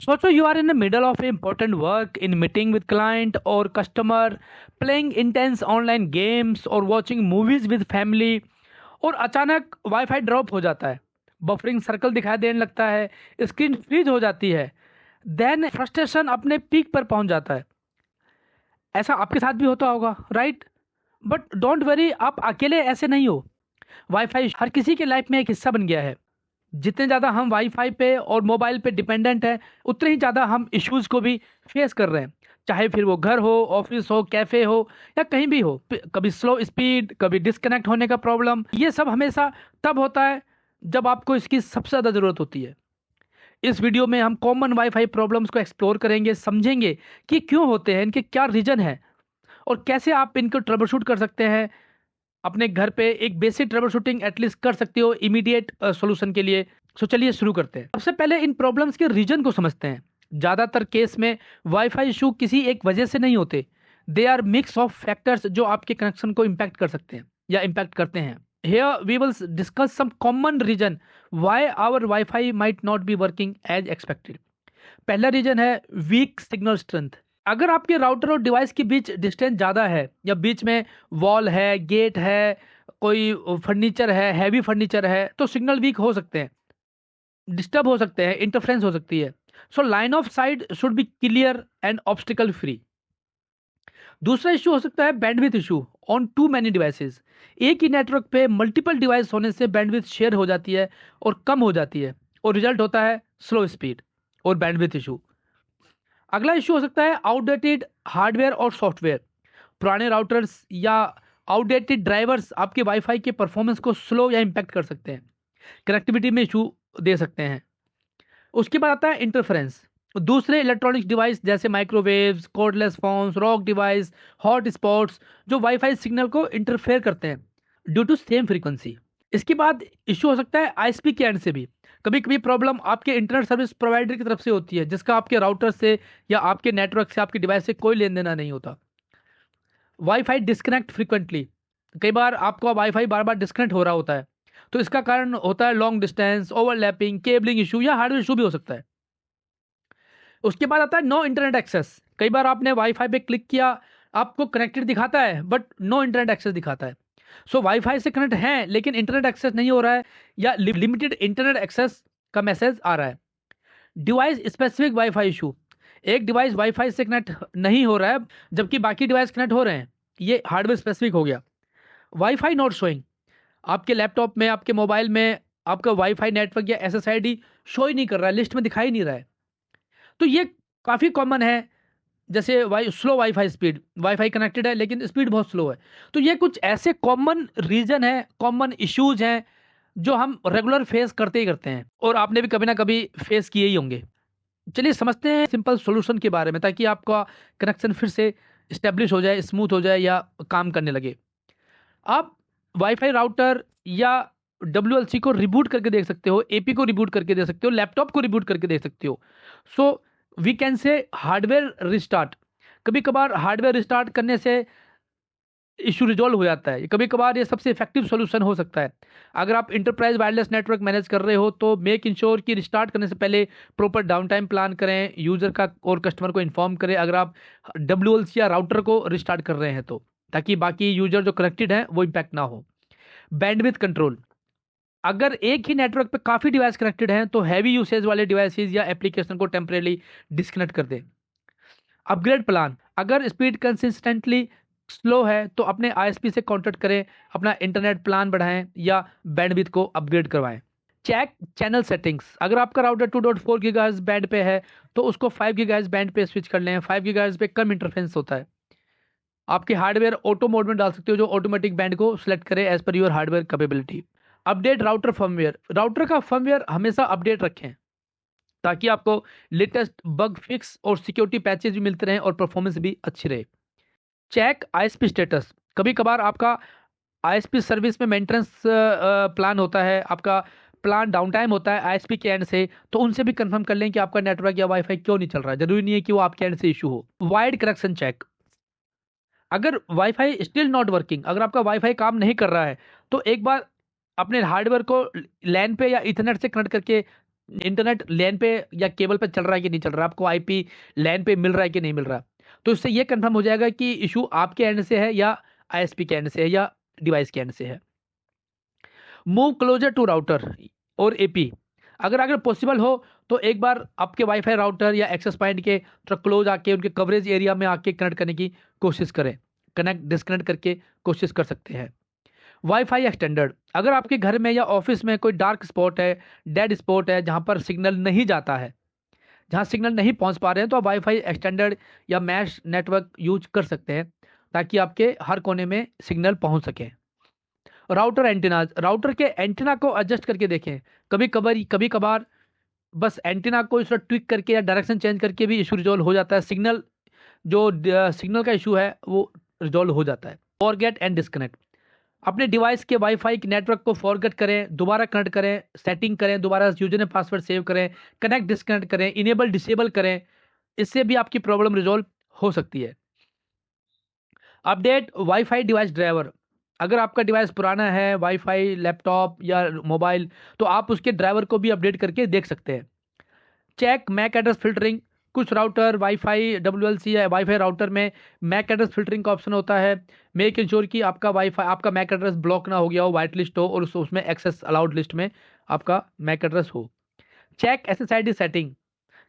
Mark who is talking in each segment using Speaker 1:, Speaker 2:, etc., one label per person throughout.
Speaker 1: सोचो you are in the middle of important work in meeting with client or customer, playing intense online games or watching movies with family और अचानक wifi drop हो जाता है, buffering circle दिखाई देने लगता है, स्क्रीन फ्रीज हो जाती है, देन फ्रस्ट्रेशन अपने पीक पर पहुंच जाता है। ऐसा आपके साथ भी होता होगा, राइट? बट डोंट वरी, आप अकेले ऐसे नहीं हो। वाईफाई हर किसी के लाइफ में एक हिस्सा बन गया है। जितने ज़्यादा हम वाईफाई पे और मोबाइल पे डिपेंडेंट हैं, उतने ही ज़्यादा हम इश्यूज़ को भी फेस कर रहे हैं। चाहे फिर वो घर हो, ऑफिस हो, कैफ़े हो या कहीं भी हो। कभी स्लो स्पीड, कभी डिस्कनेक्ट होने का प्रॉब्लम, ये सब हमेशा तब होता है जब आपको इसकी सबसे ज़्यादा ज़रूरत होती है। इस वीडियो में हम कॉमन वाईफाई प्रॉब्लम्स को एक्सप्लोर करेंगे, समझेंगे कि क्यों होते हैं, इनके क्या रीज़न है और कैसे आप इनको ट्रबल शूट कर सकते हैं। अपने घर पे एक बेसिक ट्रबल शूटिंग एटलीस्ट कर सकते हो इमीडिएट सॉल्यूशन के लिए। सो चलिए शुरू करते हैं। सबसे पहले इन प्रॉब्लम्स के रीजन को समझते हैं। ज़्यादातर केस में वाईफाई इशू किसी एक वजह से नहीं होते। They are mix of factors जो आपके कनेक्शन को इम्पैक्ट कर सकते हैं या इम्पैक्ट करते हैं। Here we will discuss some common reason why our WiFi might not be working as expected. पहला रीजन है वीक सिग्नल स्ट्रेंथ। अगर आपके राउटर और डिवाइस के बीच डिस्टेंस ज़्यादा है या बीच में वॉल है, गेट है, कोई फर्नीचर है, हैवी फर्नीचर है, तो सिग्नल वीक हो सकते हैं, डिस्टर्ब हो सकते हैं, इंटरफ्रेंस हो सकती है। So line of sight should be clear and obstacle free. दूसरा इशू हो सकता है bandwidth issue on too many devices. एक ही नेटवर्क पे मल्टीपल डिवाइस होने से बैंडविड्थ शेयर हो जाती है और कम हो जाती है और रिजल्ट होता है स्लो स्पीड और बैंडविड्थ इशू। अगला इशू हो सकता है आउटडेटेड हार्डवेयर और सॉफ्टवेयर। पुराने राउटर्स या आउटडेटेड ड्राइवर्स आपके वाईफाई के परफॉर्मेंस को स्लो या इम्पैक्ट कर सकते हैं, कनेक्टिविटी में इशू दे सकते हैं। उसके बाद आता है इंटरफेरेंस। दूसरे इलेक्ट्रॉनिक्स डिवाइस जैसे microwaves, cordless phones, rock device, hot spots जो वाईफाई सिग्नल को इंटरफेयर करते हैं ड्यू टू सेम फ्रीक्वेंसी। इसके बाद इशू हो सकता है आईएसपी के एंड से भी। कभी कभी प्रॉब्लम आपके इंटरनेट सर्विस प्रोवाइडर की तरफ से होती है, जिसका आपके राउटर से या आपके नेटवर्क से, आपके डिवाइस से कोई लेन देना नहीं होता। Wifi disconnect frequently. कई बार आपका वाईफाई बार बार डिस्कनेक्ट हो रहा होता है, तो इसका कारण होता है long distance, overlapping, cabling issue या हार्डवेयर इशू भी हो सकता है। उसके बाद आता है नो इंटरनेट एक्सेस। कई बार आपने वाईफाई पे क्लिक किया, आपको कनेक्टेड दिखाता है बट नो इंटरनेट एक्सेस दिखाता है। सो वाईफाई से कनेक्ट है लेकिन इंटरनेट एक्सेस नहीं हो रहा है या लिमिटेड इंटरनेट एक्सेस का मैसेज आ रहा है। Device specific wifi issue. एक डिवाइस वाईफाई से कनेक्ट नहीं हो रहा है जबकि बाकी डिवाइस कनेक्ट हो रहे हैं, ये हार्डवेयर स्पेसिफिक हो गया। Wifi not showing. आपके लैपटॉप में, आपके मोबाइल में आपका वाईफाई नेटवर्क या एसएसआईडी शो ही नहीं कर रहा है, लिस्ट में दिखाई नहीं रहा है। तो ये काफ़ी कॉमन है। जैसे slow wifi speed, wifi connected है लेकिन स्पीड बहुत स्लो है। तो ये कुछ ऐसे कॉमन रीजन है, कॉमन इश्यूज हैं जो हम रेगुलर फेस करते ही करते हैं और आपने भी कभी ना कभी फेस किए ही होंगे। चलिए समझते हैं सिंपल सॉल्यूशन के बारे में, ताकि आपका कनेक्शन फिर से इस्टेब्लिश हो जाए, स्मूथ हो जाए या काम करने लगे। आप वाईफाई राउटर या डब्ल्यूएलसी को रिबूट करके देख सकते हो, एपी को रिबूट करके देख सकते हो, लैपटॉप को रिबूट करके देख सकते हो। So we can say hardware restart. कभी कभार हार्डवेयर रिस्टार्ट करने से इशू रिजॉल्व हो जाता है। कभी कभार ये सबसे इफेक्टिव सॉल्यूशन हो सकता है। अगर आप इंटरप्राइज वायरलेस नेटवर्क मैनेज कर रहे हो तो मेक इंश्योर कि रिस्टार्ट करने से पहले प्रॉपर डाउन टाइम प्लान करें, यूजर का और कस्टमर को इन्फॉर्म करें अगर आप डब्ल्यूएलसी या राउटर को रिस्टार्ट कर रहे हैं तो, ताकि बाकी यूजर जो कनेक्टेड हैं वो इम्पैक्ट ना हो। Bandwidth control. अगर एक ही नेटवर्क पे काफ़ी डिवाइस कनेक्टेड हैं तो हैवी यूसेज वाले डिवाइसेस या एप्लीकेशन को टेम्परेली डिस्कनेक्ट कर दें। Upgrade plan. अगर स्पीड कंसिस्टेंटली स्लो है तो अपने आईएसपी से कॉन्टैक्ट करें, अपना इंटरनेट प्लान बढ़ाएं या बैंडविड्थ को अपग्रेड करवाएं। Check channel settings. अगर आपका राउटर 2.4 गीगाहर्ट्ज़ बैंड पे है तो उसको 5 गीगाहर्ट्ज़ बैंड पे स्विच कर लें। 5 गीगाहर्ट्ज़ पे कम इंटरफेरेंस होता है। आपके हार्डवेयर ऑटो मोड में डाल सकते हो जो ऑटोमेटिक बैंड को सिलेक्ट करे as per your hardware capability. Update router firmware. Router का फर्मवेयर हमेशा अपडेट रखें ताकि आपको लेटेस्ट बग फिक्स और सिक्योरिटी पैचेज भी मिलते रहें और परफॉर्मेंस भी अच्छी रहे। Check ISP status. कभी कभार आपका आईएसपी सर्विस में मेंटेनेंस प्लान होता है, आपका प्लान डाउन टाइम होता है आईएसपी के एंड से, तो उनसे भी कंफर्म कर लें कि आपका नेटवर्क या वाईफाई क्यों नहीं चल रहा है। जरूरी नहीं है कि वो आपके एंड से इशू हो। Wired connection check. अगर वाईफाई स्टिल नॉट वर्किंग, अगर आपका वाईफाई काम नहीं कर रहा है तो एक बार अपने हार्डवेयर को लैन पे या इथरनेट से कनेक्ट करके इंटरनेट लैन पे या केबल पे चल रहा है कि नहीं चल रहा है, आपको आईपी लैन पे मिल रहा है कि नहीं मिल रहा। तो इससे ये कंफर्म हो जाएगा कि इशू आपके एंड से है या आईएसपी के एंड से है या डिवाइस के एंड से है। मूव क्लोजर टू राउटर और एपी, अगर अगर पॉसिबल हो तो एक बार आपके वाईफाई राउटर या एक्सेस पॉइंट के थोड़ा क्लोज आके उनके कवरेज एरिया में आके कनेक्ट करने की कोशिश करें। कनेक्ट डिस्कनेक्ट करके कोशिश कर सकते हैं। वाईफाई एक्सटेंडर, अगर आपके घर में या ऑफिस में कोई डार्क स्पॉट है, डेड स्पॉट है, जहां पर सिग्नल नहीं जाता है, जहां सिग्नल नहीं पहुंच पा रहे हैं, तो आप वाईफाई एक्सटेंडर या मैश नेटवर्क यूज कर सकते हैं ताकि आपके हर कोने में सिग्नल पहुंच सके। राउटर एंटीनाज, राउटर के एंटीना को एडजस्ट करके देखें। कभी कभार बस एंटीना को इस ट्विक करके या डायरेक्शन चेंज करके भी इशू रिजॉल्व हो जाता है। सिग्नल का इशू है वो रिजॉल्व हो जाता है। फॉरगेट एंड डिस्कनेक्ट, अपने डिवाइस के वाईफाई के नेटवर्क को फॉरगेट करें, दोबारा कनेक्ट करें, सेटिंग करें, दोबारा यूजर ने पासवर्ड सेव करें, कनेक्ट डिस्कनेक्ट करें, इनेबल डिसेबल करें। इससे भी आपकी प्रॉब्लम रिजॉल्व हो सकती है। अपडेट वाईफाई डिवाइस ड्राइवर, अगर आपका डिवाइस पुराना है, वाईफाई लैपटॉप या मोबाइल, तो आप उसके ड्राइवर को भी अपडेट करके देख सकते हैं। चेक मैक एड्रेस फिल्टरिंग, कुछ राउटर वाईफाई डब्ल्यूएलसी या वाईफाई राउटर में मैक एड्रेस फिल्टरिंग का ऑप्शन होता है। मेक इंश्योर कि आपका मैक एड्रेस ब्लॉक ना हो गया हो, वाइट लिस्ट हो और उसमें एक्सेस अलाउड लिस्ट में आपका मैक एड्रेस हो। चेक एसएसआईडी सेटिंग,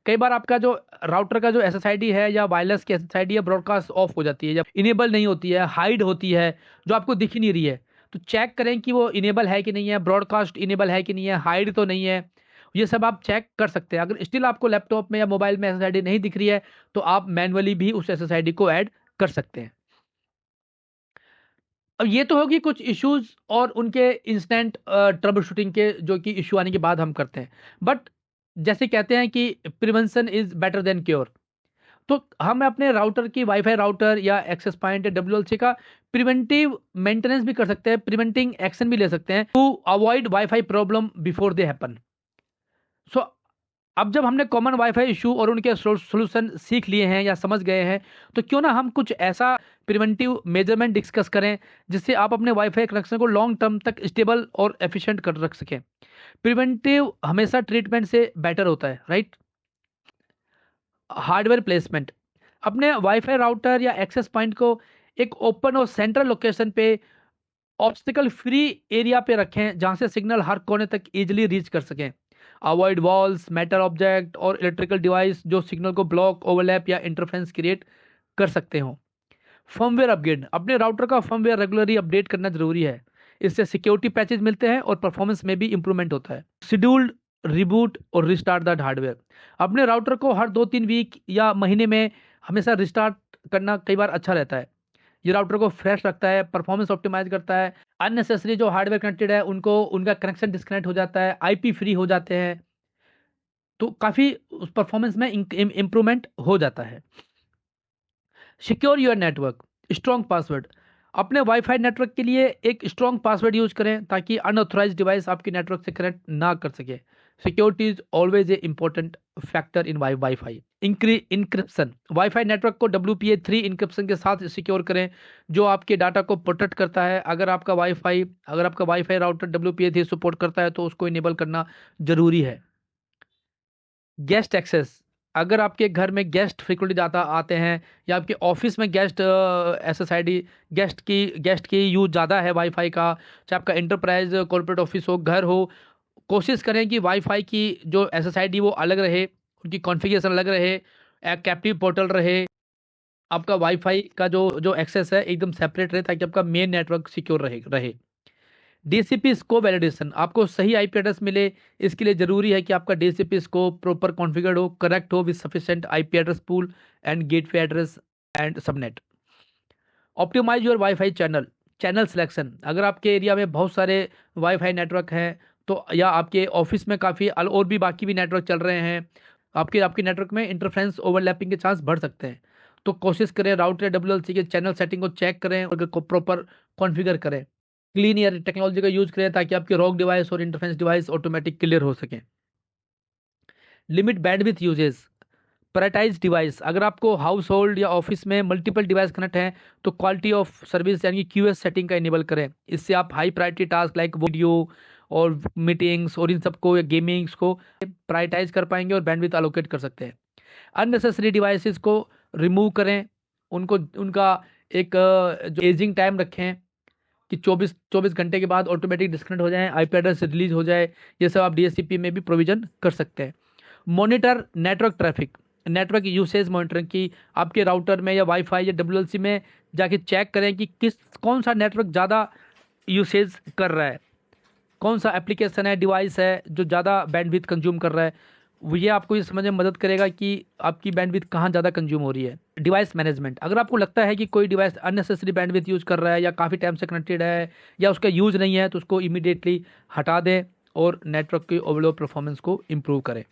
Speaker 1: कई बार आपका जो राउटर का जो एसएसआईडी है या वायरलेस की एसएसआईडी है ब्रॉडकास्ट ऑफ हो जाती है, जब इनेबल नहीं होती है, हाइड होती है, जो आपको दिख ही नहीं रही है। तो चेक करें कि वो इनेबल है कि नहीं है, ब्रॉडकास्ट इनेबल है कि नहीं है, हाइड तो नहीं है। ये सब आप चेक कर सकते हैं। अगर स्टिल आपको लैपटॉप में या मोबाइल में एसएसआईडी नहीं दिख रही है तो आप मैन्युअली भी उस एसएसआईडी को ऐड कर सकते हैं। अब ये तो होगी कुछ इश्यूज और उनके इंस्टेंट ट्रबल शूटिंग के, जो कि इशू आने के बाद हम करते हैं। बट जैसे कहते हैं कि prevention is better than cure, तो हम अपने राउटर की वाईफाई राउटर या एक्सेस पॉइंट या डब्ल्यूएलसी का प्रिवेंटिव मेंटेनेंस भी कर सकते हैं, प्रिवेंटिंग एक्शन भी ले सकते हैं to avoid wifi problem before they happen. So अब जब हमने कॉमन वाईफाई इशू और उनके सोल्यूशन सीख लिए हैं या समझ गए हैं, तो क्यों ना हम कुछ ऐसा प्रिवेंटिव मेजरमेंट डिस्कस करें जिससे आप अपने वाईफाई कनेक्शन को लॉन्ग टर्म तक स्टेबल और एफिशिएंट कर रख सकें। प्रिवेंटिव हमेशा ट्रीटमेंट से बेटर होता है, राइट। हार्डवेयर प्लेसमेंट, अपने वाईफाई राउटर या एक्सेस पॉइंट को एक ओपन और सेंट्रल लोकेशन पे ऑब्स्टिकल फ्री एरिया पे रखें जहां से सिग्नल हर कोने तक इजीली रीच कर सकें। अवॉइड वॉल्स, मेटल ऑब्जेक्ट और इलेक्ट्रिकल डिवाइस जो सिग्नल को ब्लॉक, ओवरलैप या इंटरफेरेंस क्रिएट कर सकते हो। फर्मवेयर अपग्रेड, अपने राउटर का फर्मवेयर रेगुलरली अपडेट करना जरूरी है। इससे सिक्योरिटी पैचेज मिलते हैं और परफॉर्मेंस में भी इंप्रूवमेंट होता है। शेड्यूल्ड रिबूट और रिस्टार्ट द हार्डवेयर, अपने राउटर को हर 2-3 वीक या महीने में हमेशा रिस्टार्ट करना कई बार अच्छा रहता है। ये राउटर को फ्रेश रखता है, परफॉर्मेंस ऑप्टिमाइज करता है। अननेसेसरी जो हार्डवेयर कनेक्टेड है उनको उनका कनेक्शन डिस्कनेक्ट हो जाता है, आईपी फ्री हो जाते हैं, तो काफ़ी उस परफॉर्मेंस में इंप्रूवमेंट हो जाता है। Secure your network, strong password, अपने वाईफाई नेटवर्क के लिए एक स्ट्रॉन्ग पासवर्ड यूज करें ताकि अनऑथराइज्ड डिवाइस आपके नेटवर्क से कनेक्ट ना कर सके। Security is always a important factor in WiFi. Encryption, WiFi network को WPA3 इंक्रिप्शन के साथ सिक्योर करें जो आपके डाटा को प्रोटेक्ट करता है। अगर आपका वाईफाई राउटर WPA3 सपोर्ट करता है तो उसको इनेबल करना जरूरी है। गेस्ट एक्सेस, अगर आपके घर में गेस्ट फ्रिक्वेंटली ज़्यादा आते हैं या आपके ऑफिस में गेस्ट एसएसआईडी गेस्ट की यूज ज़्यादा है वाईफाई का, चाहे आपका इंटरप्राइज कॉर्पोरेट ऑफिस हो, घर हो, कोशिश करें कि वाईफाई की जो एसएसआईडी वो अलग रहे, उनकी कॉन्फ़िगरेशन अलग रहे, एक कैप्टिव पोर्टल रहे, आपका वाईफाई का जो जो एक्सेस है एकदम सेपरेट रहे ताकि आपका मेन नेटवर्क सिक्योर रहे। डीसीपी स्कोप वैलिडेशन, आपको सही आईपी एड्रेस मिले इसके लिए ज़रूरी है कि आपका डीसीपी स्कोप प्रॉपर कॉन्फ़िगर्ड हो, करेक्ट हो, with sufficient IP address pool and gateway address and subnet. Optimise your WiFi channel selection, अगर आपके एरिया में बहुत सारे वाईफाई नेटवर्क हैं तो या आपके ऑफिस में काफ़ी और भी बाकी भी नेटवर्क चल रहे हैं, आपके नेटवर्क में इंटरफ्रेंस ओवरलैपिंग के चांस बढ़ सकते हैं। तो कोशिश करें राउटर WLC के चैनल सेटिंग को चेक करें और प्रॉपर कॉन्फ़िगर करें। क्लीन एयर टेक्नोलॉजी का यूज करें ताकि आपके रॉग डिवाइस और इंटरफेरेंस डिवाइस ऑटोमेटिक क्लियर हो सकें। Limit bandwidth usage, prioritise device, अगर आपको हाउस होल्ड या ऑफिस में मल्टीपल डिवाइस कनेक्ट हैं तो क्वालिटी ऑफ सर्विस यानी QoS सेटिंग का इनेबल करें। इससे आप high priority task like video और मीटिंग्स और इन सबको या गेमिंग्स को प्रायोरिटाइज कर पाएंगे और बैंडविड्थ अलोकेट कर सकते हैं। अननेसेसरी डिवाइसेस को रिमूव करें, उनको उनका एक जो एजिंग टाइम रखें कि 24 घंटे के बाद ऑटोमेटिक डिस्कनेक्ट हो जाए, आईपी एड्रेस से रिलीज हो जाए। ये सब आप डीएचसीपी में भी प्रोविजन कर सकते हैं। Monitor network traffic, network usage monitoring की आपके राउटर में या वाईफाई या डब्ल्यूएलसी में जाके चेक करें कि कौन सा नेटवर्क ज़्यादा यूसेज कर रहा है, कौन सा एप्लीकेशन है, डिवाइस है जो ज़्यादा बैंडविड्थ कंज्यूम कर रहा है। ये आपको ये समझने में मदद करेगा कि आपकी बैंडविड्थ कहाँ ज़्यादा कंज्यूम हो रही है। डिवाइस मैनेजमेंट, अगर आपको लगता है कि कोई डिवाइस अननेसेसरी बैंडविड्थ यूज़ कर रहा है या काफ़ी टाइम से कनेक्टेड है या उसका यूज़ नहीं है, तो उसको इमीडिएटली हटा दें और नेटवर्क की ओवरऑल परफॉर्मेंस को इम्प्रूव करें।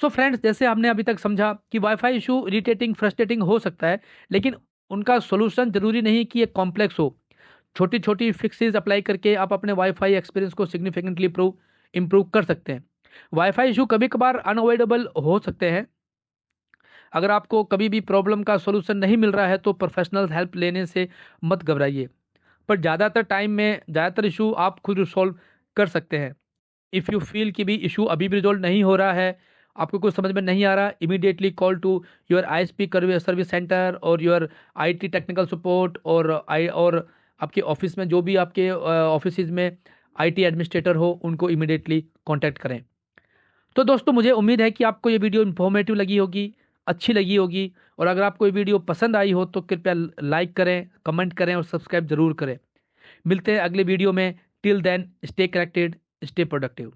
Speaker 1: सो फ्रेंड्स, जैसे हमने अभी तक समझा कि वाईफाई इशू इरिटेटिंग फ्रस्ट्रेटिंग हो सकता है, लेकिन उनका सोल्यूशन जरूरी नहीं कि एक कॉम्प्लेक्स हो। छोटी छोटी फिक्सेस अप्लाई करके आप अपने वाईफाई एक्सपीरियंस को सिग्निफिकेंटली इम्प्रूव कर सकते हैं। वाईफाई इशू कभी कभार अनअवॉइडेबल हो सकते हैं। अगर आपको कभी भी प्रॉब्लम का सोल्यूशन नहीं मिल रहा है तो प्रोफेशनल हेल्प लेने से मत घबराइए, पर ज़्यादातर टाइम में ज़्यादातर इशू आप खुद रिसॉल्व कर सकते हैं। इफ़ यू फील कि भी इशू अभी भी रिजॉल्व नहीं हो रहा है, आपको कुछ समझ में नहीं आ रहा, immediately call to your ISP service centre और योर आईटी टेक्निकल सपोर्ट और आपके ऑफिस में जो भी आपके ऑफिस में आईटी एडमिनिस्ट्रेटर हो, उनको इमीडिएटली कांटेक्ट करें। तो दोस्तों, मुझे उम्मीद है कि आपको ये वीडियो इन्फॉर्मेटिव लगी होगी, अच्छी लगी होगी, और अगर आपको ये वीडियो पसंद आई हो तो कृपया लाइक करें, कमेंट करें और सब्सक्राइब जरूर करें। मिलते हैं अगले वीडियो में। Till then, stay connected, stay productive.